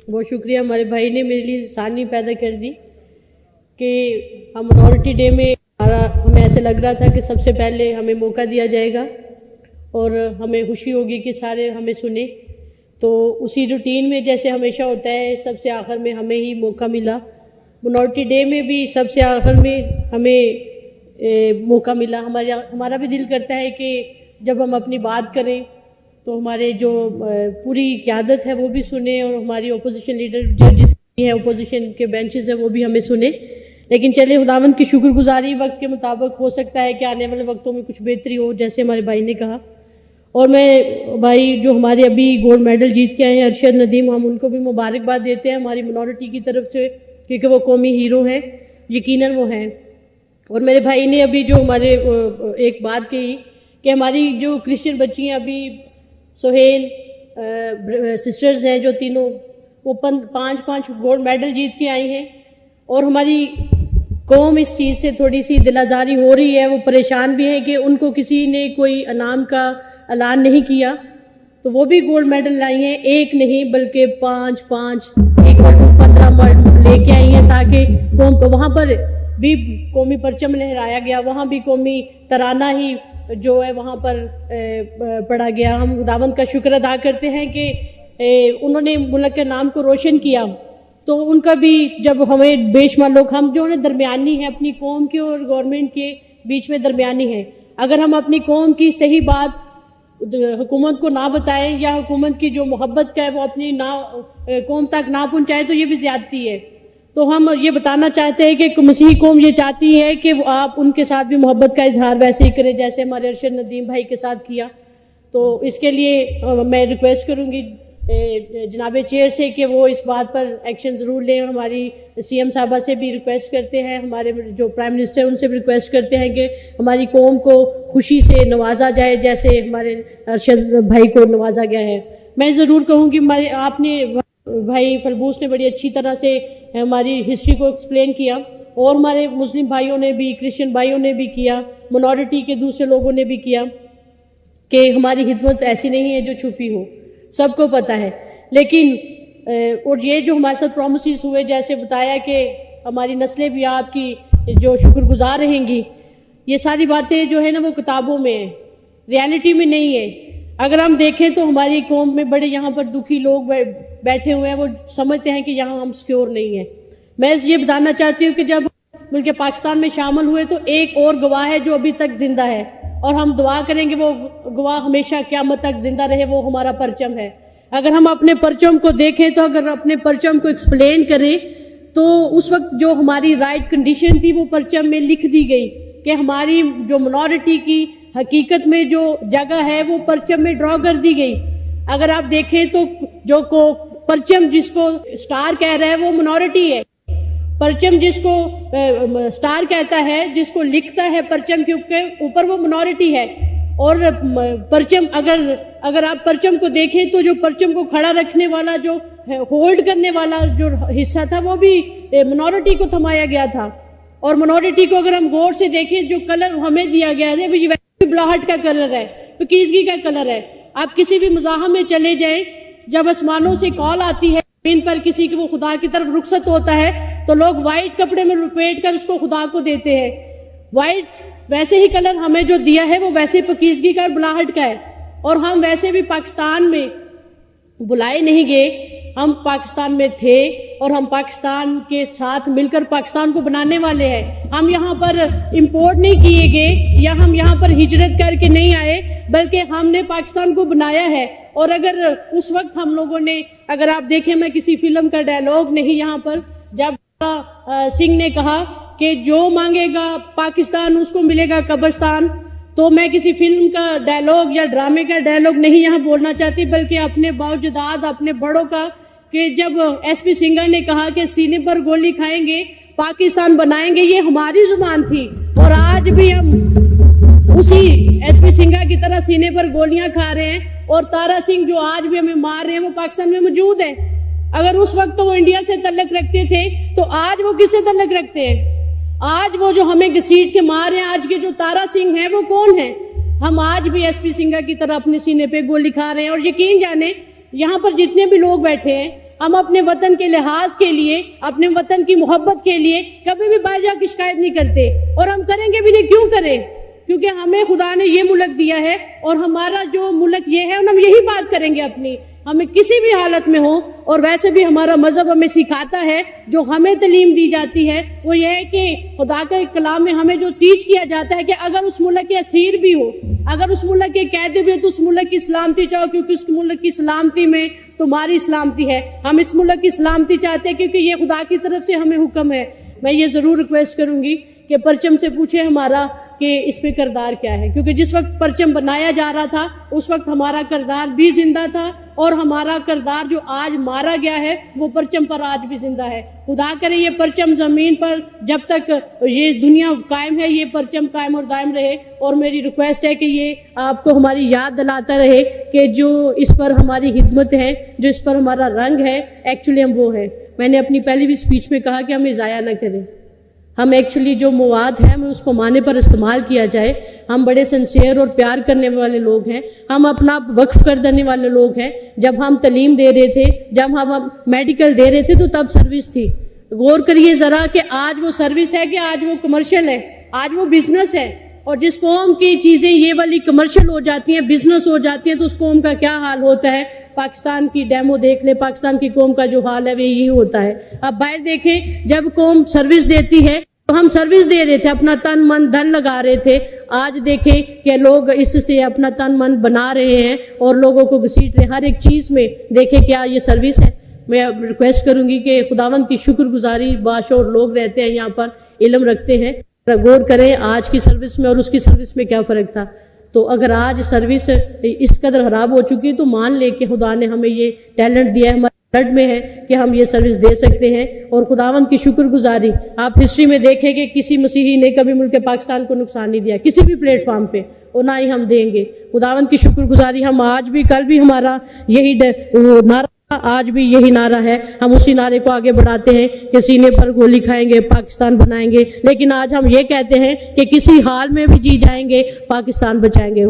बहुत शुक्रिया, हमारे भाई ने मेरे लिए सानी पैदा कर दी कि हम मिनॉरिटी डे में हमें ऐसे लग रहा था कि सबसे पहले हमें मौका दिया जाएगा और हमें खुशी होगी कि सारे हमें सुने। तो उसी रूटीन में जैसे हमेशा होता है, सबसे आखिर में हमें ही मौका मिला। मिनॉरिटी डे में भी सबसे आखिर में हमें मौका मिला। हमारा भी दिल करता है कि जब हम अपनी बात करें तो हमारे जो पूरी क़यादत है वो भी सुने और हमारी अपोजिशन लीडर जो जितनी है अपोजिशन के बेंचेस हैं वो भी हमें सुने। लेकिन चले, खुदावंद की शुक्रगुजारी वक्त के मुताबिक हो सकता है कि आने वाले वक्तों में कुछ बेहतरी हो, जैसे हमारे भाई ने कहा। और मैं भाई जो हमारे अभी गोल्ड मेडल जीत के आए हैं अरशद नदीम, हम उनको भी मुबारकबाद देते हैं हमारी मिनॉरिटी की तरफ से, क्योंकि वो कौमी हीरो हैं, यकीनन वो हैं। और मेरे भाई ने अभी जो हमारे एक बात कही कि हमारी जो क्रिश्चियन बच्ची हैं अभी सोहेल सिस्टर्स हैं जो तीनों, वो 5-5 गोल्ड मेडल जीत के आई हैं और हमारी कौम इस चीज़ से थोड़ी सी दिलाजारी हो रही है। वो परेशान भी हैं कि उनको किसी ने कोई इनाम का ऐलान नहीं किया, तो वो भी गोल्ड मेडल लाई हैं, एक नहीं बल्कि 5-5 एक 15 लेके आई हैं, ताकि कौम को वहाँ पर भी कौमी परचम लहराया गया, वहाँ भी कौमी तराना ही जो है वहाँ पर पढ़ा गया। हम खुदावंद का शुक्र अदा करते हैं कि उन्होंने मुल्क के नाम को रोशन किया। तो उनका भी जब हमें बेशुमार लोग, हम जो है दरमियानी हैं, अपनी कौम के और गवर्नमेंट के बीच में दरमियानी हैं। अगर हम अपनी कौम की सही बात हुकूमत को ना बताएं या हुकूमत की जो मोहब्बत का है वो अपनी कौम तक ना पहुँचाएँ तो ये भी ज़्यादती है। तो हम ये बताना चाहते हैं कि मसीही कौम ये चाहती है कि आप उनके साथ भी मोहब्बत का इजहार वैसे ही करें जैसे हमारे अरशद नदीम भाई के साथ किया। तो इसके लिए मैं रिक्वेस्ट करूँगी जनाब चेयर से कि वो इस बात पर एक्शन ज़रूर लें। हमारी सीएम साहबा से भी रिक्वेस्ट करते हैं, हमारे जो प्राइम मिनिस्टर उनसे भी रिक्वेस्ट करते हैं कि हमारी कौम को खुशी से नवाजा जाए जैसे हमारे अरशद भाई को नवाजा गया है। मैं ज़रूर कहूँगी हमारे आपने भाई फलबूस ने बड़ी अच्छी तरह से हमारी हिस्ट्री को एक्सप्लेन किया और हमारे मुस्लिम भाइयों ने भी, क्रिश्चियन भाइयों ने भी किया, मिनॉरिटी के दूसरे लोगों ने भी किया कि हमारी खिदमत ऐसी नहीं है जो छुपी हो, सबको पता है। लेकिन और ये जो हमारे साथ प्रोमिस हुए, जैसे बताया कि हमारी नस्लें भी आपकी जो शुक्रगुजार रहेंगी, ये सारी बातें जो है ना वो किताबों में है, रियलिटी में नहीं है। अगर हम देखें तो हमारी कौम में बड़े यहाँ पर दुखी लोग बैठे हुए हैं, वो समझते हैं कि यहाँ हम सिक्योर नहीं है। मैं ये बताना चाहती हूँ कि जब मुल्क पाकिस्तान में शामिल हुए तो एक और गवाह है जो अभी तक जिंदा है और हम दुआ करेंगे वो गवाह हमेशा क़यामत तक जिंदा रहे, वो हमारा परचम है। अगर हम अपने परचम को देखें तो अगर अपने परचम को एक्सप्लेन करें तो उस वक्त जो हमारी राइट कंडीशन थी वो परचम में लिख दी गई कि हमारी जो मिनॉरिटी की हकीकत में जो जगह है वो परचम में ड्रॉ कर दी गई। अगर आप देखें तो जो को परचम जिसको स्टार कह रहा है वो मिनॉरिटी है, परचम जिसको स्टार कहता है, जिसको लिखता है परचम के ऊपर, वो मिनॉरिटी है। और परचम अगर आप परचम को देखें तो जो परचम को खड़ा रखने वाला, जो होल्ड करने वाला जो हिस्सा था वो भी मिनॉरिटी को थमाया गया था। और मिनॉरिटी को अगर हम गौर से देखें, जो कलर हमें दिया गया है वो बुलाहट का कलर है, पकीज़गी का कलर है। आप किसी भी मज़ाहब में चले जाएं, जब आसमानों से कॉल आती है ज़मीन पर किसी की वो खुदा की तरफ रुखसत होता है तो लोग वाइट कपड़े में लपेट कर उसको खुदा को देते हैं। वाइट वैसे ही कलर हमें जो दिया है वो वैसे पकीज़गी का और बुलाहट का है। और हम वैसे भी पाकिस्तान में बुलाए नहीं गए, हम पाकिस्तान में थे और हम पाकिस्तान के साथ मिलकर पाकिस्तान को बनाने वाले हैं। हम यहाँ पर इंपोर्ट नहीं किए गए या हम यहाँ पर हिजरत करके नहीं आए, बल्कि हमने पाकिस्तान को बनाया है। और अगर उस वक्त हम लोगों ने, अगर आप देखें, मैं किसी फिल्म का डायलॉग नहीं यहाँ पर, जब सिंह ने कहा कि जो मांगेगा पाकिस्तान उसको मिलेगा कब्रिस्तान, तो मैं किसी फिल्म का डायलॉग या ड्रामे का डायलॉग नहीं यहाँ बोलना चाहती, बल्कि अपने बावजदाद अपने बड़ों का, कि जब एसपी सिंघा ने कहा कि सीने पर गोली खाएंगे पाकिस्तान बनाएंगे, ये हमारी जुबान थी। और आज भी हम उसी एसपी सिंघा की तरह सीने पर गोलियां खा रहे हैं। और तारा सिंह जो आज भी हमें मार रहे हैं वो पाकिस्तान में मौजूद है। अगर उस वक्त तो वो इंडिया से तल्लक रखते थे तो आज वो किससे तल्लक रखते हैं? आज वो जो हमें घसीट के मार रहे हैं, आज के जो तारा सिंह हैं वो कौन है? हम आज भी एसपी सिंघा की तरह अपने सीने पे गोली खा रहे हैं। और यकीन जाने यहाँ पर जितने भी लोग बैठे हैं, हम अपने वतन के लिहाज के लिए, अपने वतन की मोहब्बत के लिए कभी भी बाहर जाकर शिकायत नहीं करते, और हम करेंगे भी नहीं। क्यों करें? क्योंकि हमें खुदा ने ये मुल्क दिया है और हमारा जो मुल्क ये है, और हम यही बात करेंगे अपनी, हमें किसी भी हालत में हो। और वैसे भी हमारा मज़हब हमें सिखाता है, जो हमें तालीम दी जाती है वो ये है कि खुदा के कलाम में हमें जो टीच किया जाता है कि अगर उस मुल्क के असीर भी हो, अगर उस मुल्क के कैदी भी हो, तो उस मुल्क की सलामती चाहो, क्योंकि उस मुल्क की सलामती में तुम्हारी सलामती है। हम इस मुल्क की सलामती चाहते हैं क्योंकि ये खुदा की तरफ से हमें हुक्म है। मैं ये ज़रूर रिक्वेस्ट करूँगी कि परचम से पूछे हमारा कि इसमें किरदार क्या है, क्योंकि जिस वक्त परचम बनाया जा रहा था उस वक्त हमारा किरदार भी जिंदा था, और हमारा किरदार जो आज मारा गया है वो परचम पर आज भी जिंदा है। खुदा करे ये परचम ज़मीन पर जब तक ये दुनिया कायम है, ये परचम कायम और दायम रहे। और मेरी रिक्वेस्ट है कि ये आपको हमारी याद दिलाता रहे कि जो इस पर हमारी हिदमत है, जो इस पर हमारा रंग है, एक्चुअली हम वो हैं। मैंने अपनी पहली भी स्पीच में कहा कि हमें ज़ाया न करें, हम एक्चुअली जो मवाद है हमें उसको माने पर इस्तेमाल किया जाए। हम बड़े सिंसियर और प्यार करने वाले लोग हैं, हम अपना वक्फ कर देने वाले लोग हैं। जब हम तालीम दे रहे थे, जब हम मेडिकल दे रहे थे, तो तब सर्विस थी। गौर करिए ज़रा कि आज वो सर्विस है कि आज वो कमर्शियल है, आज वो बिज़नेस है। और जिस कौम की चीज़ें ये वाली कमर्शियल हो जाती हैं, बिज़नेस हो जाती हैं, तो उस कौम का क्या हाल होता है। पाकिस्तान की डेमो देख ले, पाकिस्तान की कौम का जो हाल है वो यही होता है। अब बाहर देखें, जब कौम सर्विस देती है तो हम सर्विस दे रहे थे, अपना तन मन धन लगा रहे थे। आज देखें कि लोग इससे अपना तन मन बना रहे हैं और लोगों को घसीट रहे हैं हर एक चीज़ में। देखें क्या ये सर्विस है। मैं रिक्वेस्ट करूंगी कि खुदावंद की शुक्रगुजारी बाशौर लोग रहते हैं यहाँ पर, इल्म रखते हैं, गौर करें आज की सर्विस में और उसकी सर्विस में क्या फ़र्क था। तो अगर आज सर्विस इस कदर ख़राब हो चुकी है तो मान ले कि खुदा ने हमें ये टैलेंट दिया है, हमारे ब्लड में है कि हम ये सर्विस दे सकते हैं। और खुदावंद की शुक्रगुजारी आप हिस्ट्री में देखें कि किसी मसीही ने कभी मुल्क पाकिस्तान को नुकसान नहीं दिया किसी भी प्लेटफॉर्म पे, और ना ही हम देंगे। खुदावंद की शुक्रगुजारी हम आज भी, कल भी हमारा यही नारा, आज भी यही नारा है। हम उसी नारे को आगे बढ़ाते हैं कि सीने पर गोली खाएंगे, पाकिस्तान बनाएंगे। लेकिन आज हम ये कहते हैं कि किसी हाल में भी जी जाएंगे, पाकिस्तान बचाएंगे।